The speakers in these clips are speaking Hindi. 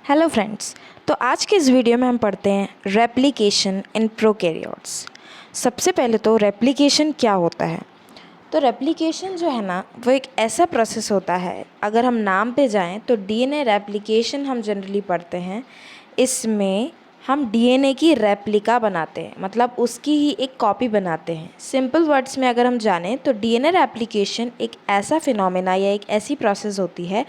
Hello friends. तो आज के इस वीडियो में हम पढ़ते हैं रेप्लिकेशन इन प्रोकैरियोट्स। सबसे पहले तो रेप्लिकेशन क्या होता है। तो रेप्लिकेशन जो है ना, वो एक ऐसा प्रोसेस होता है, अगर हम नाम पे जाएं तो डीएनए रेप्लिकेशन हम जनरली पढ़ते हैं। इसमें हम डीएनए की रेप्लिका बनाते हैं, मतलब उसकी ही एक कॉपी बनाते हैं। सिंपल वर्ड्स में अगर हम जानें तो डीएनए रेप्लिकेशन एक ऐसा फिनोमेना या एक ऐसी प्रोसेस होती है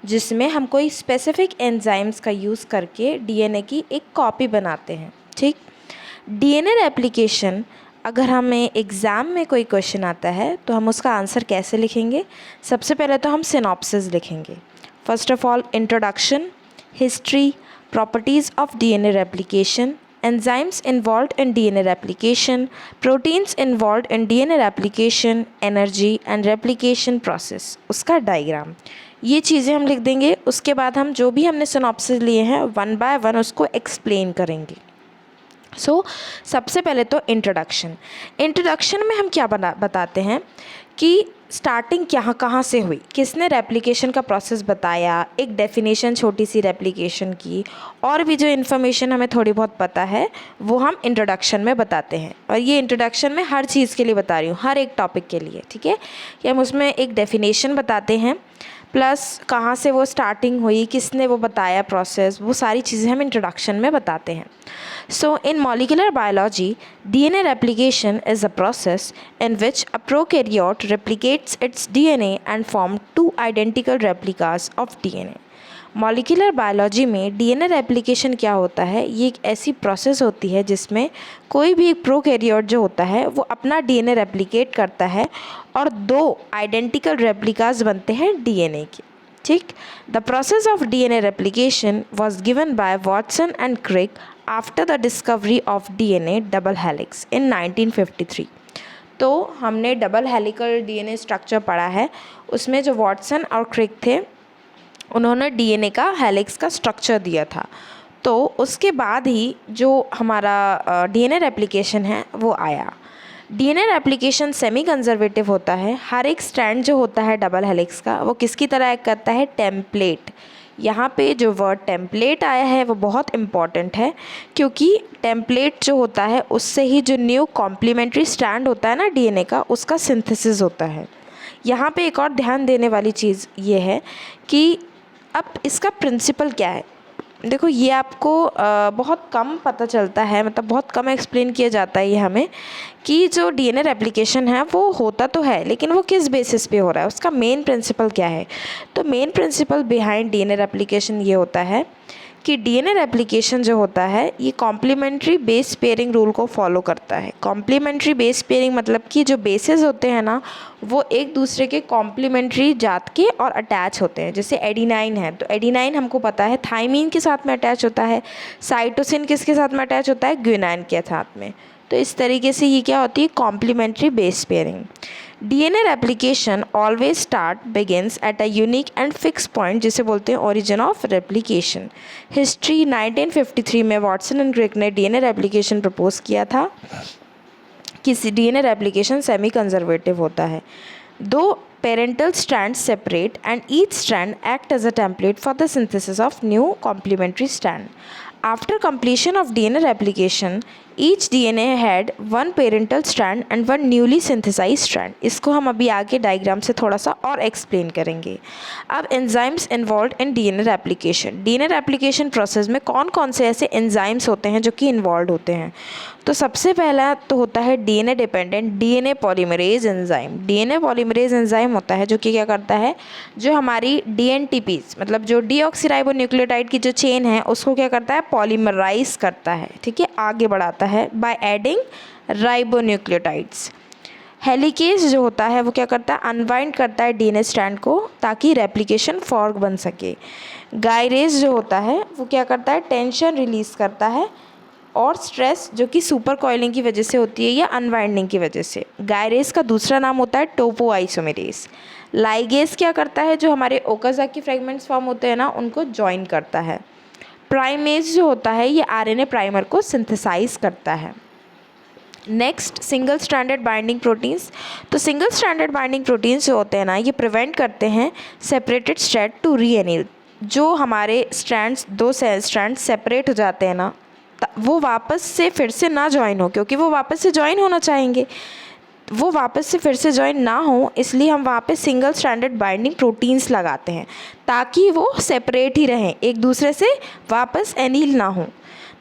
जिसमें हम कोई स्पेसिफिक एंजाइम्स का यूज़ करके डीएनए की एक कॉपी बनाते हैं। ठीक। डीएनए रेप्लिकेशन, अगर हमें एग्ज़ाम में कोई क्वेश्चन आता है तो हम उसका आंसर कैसे लिखेंगे। सबसे पहले तो हम सिनॉप्सिस लिखेंगे। First of all introduction, history, properties of DNA replication, enzymes involved in DNA replication, proteins involved in DNA replication, energy and replication process, उसका डायग्राम, ये चीज़ें हम लिख देंगे। उसके बाद हम जो भी हमने सिनॉप्सिस लिए हैं वन बाय वन उसको एक्सप्लेन करेंगे। सबसे पहले तो इंट्रोडक्शन में हम क्या बताते हैं कि स्टार्टिंग कहाँ से हुई, किसने रेप्लिकेशन का प्रोसेस बताया, एक डेफिनेशन छोटी सी रेप्लिकेशन की, और भी जो इन्फॉर्मेशन हमें थोड़ी बहुत पता है वो हम इंट्रोडक्शन में बताते हैं। और ये इंट्रोडक्शन में हर चीज़ के लिए बता रही हूँ, हर एक टॉपिक के लिए, ठीक है। कि हम उसमें एक डेफिनेशन बताते हैं, प्लस कहाँ से वो स्टार्टिंग हुई, किसने वो बताया प्रोसेस, वो सारी चीज़ें हम इंट्रोडक्शन में बताते हैं। So, in molecular biology, DNA replication is a process in which a prokaryote replicates its DNA and forms two identical replicas of DNA. Molecular biology में डीएनए रेप्लिकेशन क्या होता है, ये एक ऐसी प्रोसेस होती है जिसमें कोई भी एक प्रोकैरियोट जो होता है वो अपना डीएनए रेप्लिकेट करता है और दो आइडेंटिकल रेप्लिकास बनते हैं डीएनए के। ठीक। The process of DNA replication was given by Watson and Crick after the discovery of DNA double helix in 1953। तो हमने डबल हेलिकल डीएनए स्ट्रक्चर पढ़ा है, उसमें जो वॉटसन और क्रिक थे उन्होंने डीएनए का हेलिक्स का स्ट्रक्चर दिया था। तो उसके बाद ही जो हमारा डीएनए रेप्लिकेशन है वो आया। डीएनए रेप्लिकेशन सेमी कंजर्वेटिव होता है। हर एक स्ट्रैंड जो होता है डबल हेलिक्स का वो किसकी तरह एक्ट करता है, टेम्पलेट। यहाँ पे जो वर्ड टेम्पलेट आया है वो बहुत इम्पॉर्टेंट है, क्योंकि टेम्पलेट जो होता है उससे ही जो न्यू कॉम्प्लीमेंट्री स्ट्रैंड होता है ना डीएनए का, उसका सिंथेसिस होता है। यहाँ पे एक और ध्यान देने वाली चीज़ ये है कि अब इसका प्रिंसिपल क्या है। देखो, ये आपको बहुत कम पता चलता है, मतलब बहुत कम एक्सप्लेन किया जाता है ये हमें, कि जो डीएनए रेप्लिकेशन है वो होता तो है लेकिन वो किस बेसिस पे हो रहा है, उसका मेन प्रिंसिपल क्या है। तो main principle behind DNA replication ये होता है कि डीएनए रेप्लिकेशन जो होता है ये कॉम्प्लीमेंट्री बेस पेयरिंग रूल को फॉलो करता है। कॉम्प्लीमेंट्री बेस पेयरिंग मतलब कि जो बेसेस होते हैं ना वो एक दूसरे के कॉम्प्लीमेंट्री जात के और अटैच होते हैं। जैसे एडिनाइन है तो एडिनाइन हमको पता है थाइमीन के साथ में अटैच होता है, साइटोसिन किसके साथ में अटैच होता है, ग्वानिन के साथ में। तो इस तरीके से ये क्या होती है, complementary base pairing. DNA replication always start begins at a unique and fix point, जिसे बोलते हैं ओरिजिन ऑफ रेप्लिकेशन। हिस्ट्री 1953 में वॉटसन एंड क्रिक ने डीएनए रेप्लिकेशन प्रपोज किया था कि डीएनए रेप्लिकेशन सेमी कंजर्वेटिव होता है। दो parental strand separate and each strand act as a template for the synthesis of new complementary strand. After completion of DNA replication, each DNA had one parental strand and one newly synthesized strand. इसको हम अभी आगे डायग्राम से थोड़ा सा और एक्सप्लेन करेंगे। अब enzymes involve in DNA replication. DNA replication process में कौन कौन से ऐसे एंजाइम्स होते हैं जो कि इन्वॉल्व होते हैं। तो सबसे पहला तो होता है DNA dependent DNA polymerase enzyme. DNA polymerase enzyme होता है जो कि क्या करता है, जो हमारी डीएनटीपीज मतलब जो डीऑक्सीराइबोन्यूक्लियोटाइड की जो चेन है उसको क्या करता है, पॉलीमराइज करता है, ठीक है, आगे बढ़ाता है बाय एडिंग राइबोन्यूक्लियोटाइड्स। हेलिकेज जो होता है वो क्या करता है, अनवाइंड करता है डीएनए स्ट्रैंड को ताकि रेप्लिकेशन फॉर्क बन सके। गायरेज जो होता है वो क्या करता है, टेंशन रिलीज करता है और स्ट्रेस जो कि सुपर कॉइलिंग की वजह से होती है या अनवाइंडिंग की वजह से। गायरेज का दूसरा नाम होता है टोपोआइसोमेरेज। लाइगेज क्या करता है, जो हमारे ओकाज़ाकी फ्रेगमेंट्स फॉर्म होते हैं ना उनको जॉइन करता है। प्राइमेज जो होता है ये आरएनए प्राइमर को सिंथेसाइज करता है। Next, single stranded binding proteins. तो सिंगल स्ट्रैंडेड बाइंडिंग प्रोटीन्स जो होते हैं ना ये प्रिवेंट करते हैं सेपरेटेड स्ट्रैंड टू रीएनील। जो हमारे स्ट्रैंड्स, दो स्ट्रैंड्स सेपरेट हो जाते हैं ना, वो वापस से फिर से ना ज्वाइन हो, क्योंकि वो वापस से ज्वाइन होना चाहेंगे, वो वापस से फिर से ज्वाइन ना हो, इसलिए हम वहाँ पे सिंगल स्ट्रैंडेड बाइंडिंग प्रोटीन्स लगाते हैं ताकि वो सेपरेट ही रहें, एक दूसरे से वापस एनील ना हो।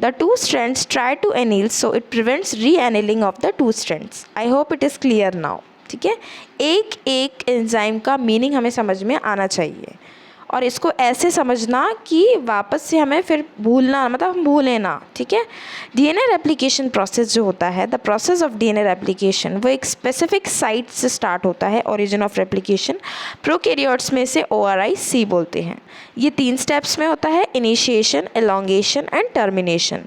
The two strands try to anneal, so it prevents re-annealing of the two strands. I hope it is clear now. ठीक है, एक एक एंजाइम का मीनिंग हमें समझ में आना चाहिए, और इसको ऐसे समझना कि वापस से हमें फिर भूलना, मतलब हम भूलें ना। ठीक है, डीएनए रेप्लिकेशन प्रोसेस जो होता है, the process of DNA replication, वो एक स्पेसिफिक साइट से स्टार्ट होता है। ओरिजिन ऑफ रेप्लिकेशन प्रोकैरियोट्स में से ORIC बोलते हैं। ये 3 स्टेप्स में होता है, initiation, elongation and termination.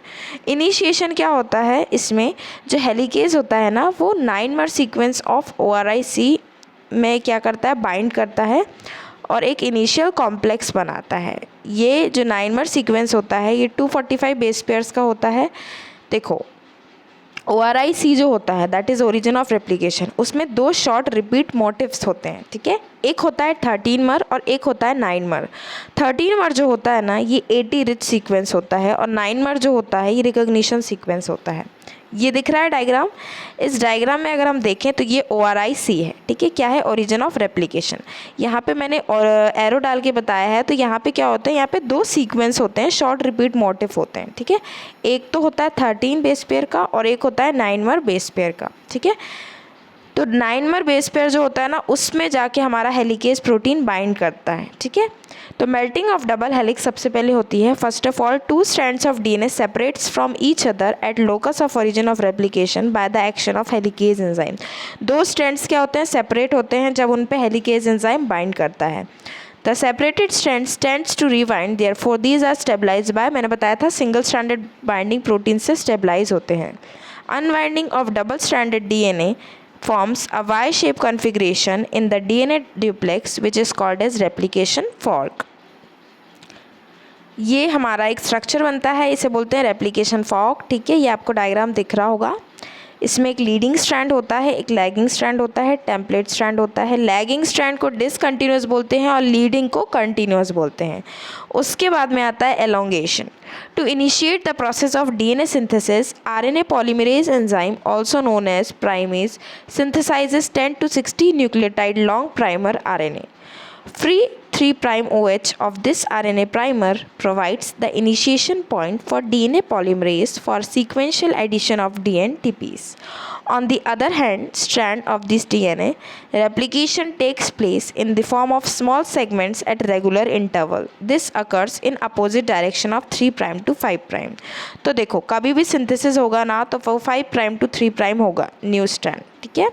Initiation क्या होता है, इसमें जो हेलिकेज होता है ना, वो 9-mer सीक्वेंस ऑफ ORIC में क्या करता है, बाइंड करता है और एक इनिशियल कॉम्प्लेक्स बनाता है। ये जो 9-mer सीक्वेंस होता है, ये 245 बेस पेयर्स का होता है। देखो, ORIC जो होता है, that is origin of replication, उसमें 2 शॉर्ट रिपीट मोटिव्स होते हैं। ठीक है, एक होता है 13-mer और एक होता है 9-mer। 13-mer जो होता है ना, ये 80 रिच सीक्वेंस होता है, और 9-mer जो होता है, ये रिकॉग्निशन सीक्वेंस होता है। ये दिख रहा है डायग्राम, इस डायग्राम में अगर हम देखें तो ये ORIC है। ठीक है, क्या है, ओरिजिन ऑफ रेप्लिकेशन। यहाँ पे मैंने एरो डाल के बताया है, तो यहाँ पे क्या होता है, यहाँ पे 2 सीक्वेंस होते हैं, शॉर्ट रिपीट मोटिव होते हैं। ठीक है, एक तो होता है 13 बेस पेयर का और एक होता है 9-mer बेस पेयर का। ठीक है, तो 9-mer बेस पेयर जो होता है ना, उसमें जाके हमारा हेलिकेज प्रोटीन बाइंड करता है। ठीक है, तो मेल्टिंग ऑफ डबल हेलिक्स सबसे पहले होती है। First of all, 2 strands of DNA separates from each other at locus of origin of replication by the action of helicase enzyme. 2 strands क्या होते हैं, सेपरेट होते हैं जब उन पे हेलिकेज एंजाइम बाइंड करता है। The separated strands tends to rewind, therefore these are stabilized by, मैंने बताया था, सिंगल स्ट्रैंडेड बाइंडिंग प्रोटीन से स्टेबलाइज होते हैं। Unwinding of double stranded DNA forms a Y-shaped configuration in the DNA duplex which is called as replication fork. ये हमारा एक स्ट्रक्चर बनता है, इसे बोलते हैं रेप्लिकेशन फॉर्क। ठीक है, ये आपको डायग्राम दिख रहा होगा। इसमें एक लीडिंग स्ट्रैंड होता है, एक लैगिंग स्ट्रैंड होता है, टेम्पलेट स्ट्रैंड होता है। लैगिंग स्ट्रैंड को डिसकंटिन्यूस बोलते हैं और लीडिंग को कंटिन्यूस बोलते हैं। उसके बाद में आता है elongation. To initiate the process of DNA synthesis, RNA polymerase enzyme, also known as primase, synthesizes 10 to 60 nucleotide long primer RNA. Free 3' OH of this RNA primer provides the initiation point for DNA polymerase for sequential addition of DNTPs. On the other hand, strand of this DNA replication takes place in the form of small segments at regular interval. This occurs in opposite direction of 3' to 5'. तो देखो, कभी भी सिंथेसिस होगा ना, तो वो 5' to 3' होगा, न्यू स्ट्रैंड। ठीक है,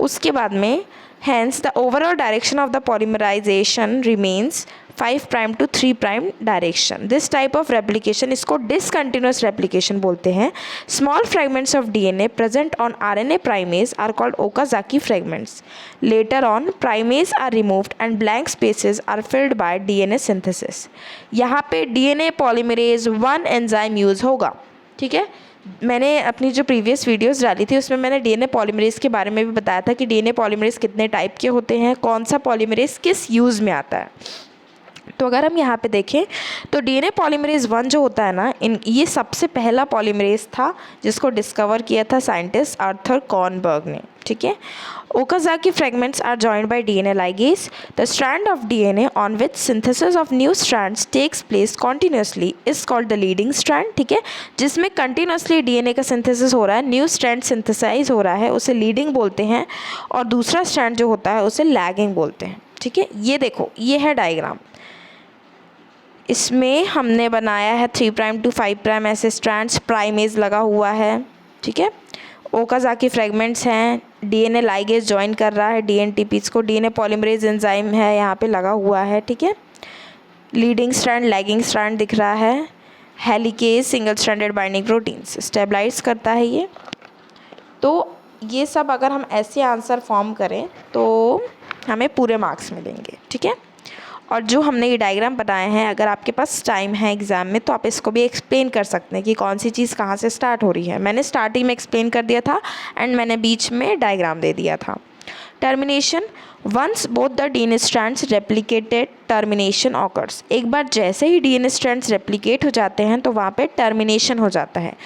उसके बाद में hence the overall direction of the polymerization remains 5' to 3' direction. This type of replication, इसको discontinuous replication बोलते हैं। Small fragments of DNA present on RNA primase are called Okazaki fragments. Later on, primase are removed and blank spaces are filled by DNA synthesis. यहाँ पे DNA polymerase 1 enzyme यूज़ होगा। ठीक है, मैंने अपनी जो प्रीवियस वीडियोस डाली थी उसमें मैंने DNA पॉलीमरेज के बारे में भी बताया था कि DNA पॉलीमरेज कितने टाइप के होते हैं, कौन सा पॉलीमरेज किस यूज़ में आता है। तो अगर हम यहाँ पे देखें तो DNA पॉलीमरेज 1 जो होता है ना, ये सबसे पहला पॉलीमरेज था जिसको डिस्कवर किया था साइंटिस्ट आर्थर कॉर्नबर्ग ने। ठीक है, Okazaki fragments are joined by DNA ligase. The strand of DNA on which synthesis of new strands takes place continuously is called the leading strand. ठीक है, जिसमें continuously DNA का synthesis हो रहा है, new strand synthesize हो रहा है, उसे leading बोलते हैं, और दूसरा strand जो होता है उसे lagging बोलते हैं। ठीक है, ये देखो, ये है डायग्राम। इसमें हमने बनाया है 3' to 5' ऐसे स्ट्रैंड्स, प्राइमेज लगा हुआ है। ठीक है, ओकाजाकी फ्रेगमेंट्स हैं, DNA लाइगेज ज्वाइन कर रहा है DNTPs को, DNA पॉलीमरेज एंजाइम है यहाँ पे लगा हुआ है। ठीक है, लीडिंग स्ट्रैंड, लैगिंग स्ट्रैंड दिख रहा है, helicase single stranded binding proteins stabilise करता है ये। तो ये सब अगर हम ऐसे आंसर फॉर्म करें तो हमें पूरे मार्क्स मिलेंगे। ठीक है, और जो हमने ये डायग्राम बनाए हैं, अगर आपके पास टाइम है एग्ज़ाम में तो आप इसको भी एक्सप्लेन कर सकते हैं कि कौन सी चीज़ कहाँ से स्टार्ट हो रही है। मैंने स्टार्टिंग में एक्सप्लेन कर दिया था एंड मैंने बीच में डायग्राम दे दिया था। Termination, once both the DNA strands replicated termination occurs. एक बार जैसे ही डीएनए स्ट्रैंड्स रेप्लिकेट हो जाते हैं तो वहाँ पे टर्मिनेशन हो जाता है।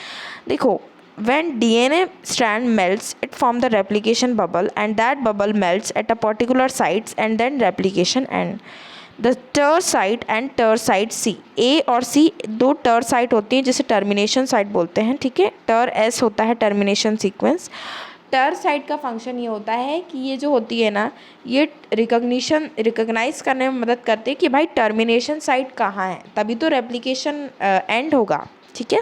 देखो, when DNA strand melts it form the replication bubble and that bubble melts at a particular sites and then replication end. The ter site and ter site C, A और C दो ter site होती हैं जिसे termination site बोलते हैं, ठीक है। ter S होता है termination sequence। ter site का फंक्शन ये होता है कि ये जो होती है ना, ये रिकग्नाइज करने में मदद करते हैं कि भाई टर्मिनेशन साइट कहाँ है, तभी तो रेप्लिकेशन एंड होगा, ठीक है।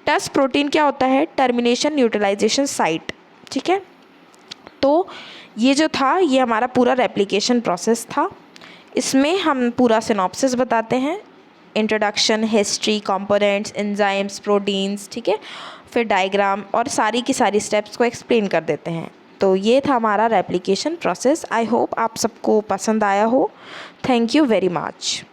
टस प्रोटीन क्या होता है? टर्मिनेशन न्यूट्रलाइजेशन साइट, ठीक है। तो ये जो था ये हमारा पूरा रेप्लिकेशन प्रोसेस था। इसमें हम पूरा सिनॉप्सिस बताते हैं, introduction, history, components, enzymes, proteins, ठीक है। फिर डायग्राम और सारी की सारी स्टेप्स को एक्सप्लेन कर देते हैं। तो ये था हमारा रेप्लिकेशन प्रोसेस। आई होप आप सबको पसंद आया हो। Thank you very much.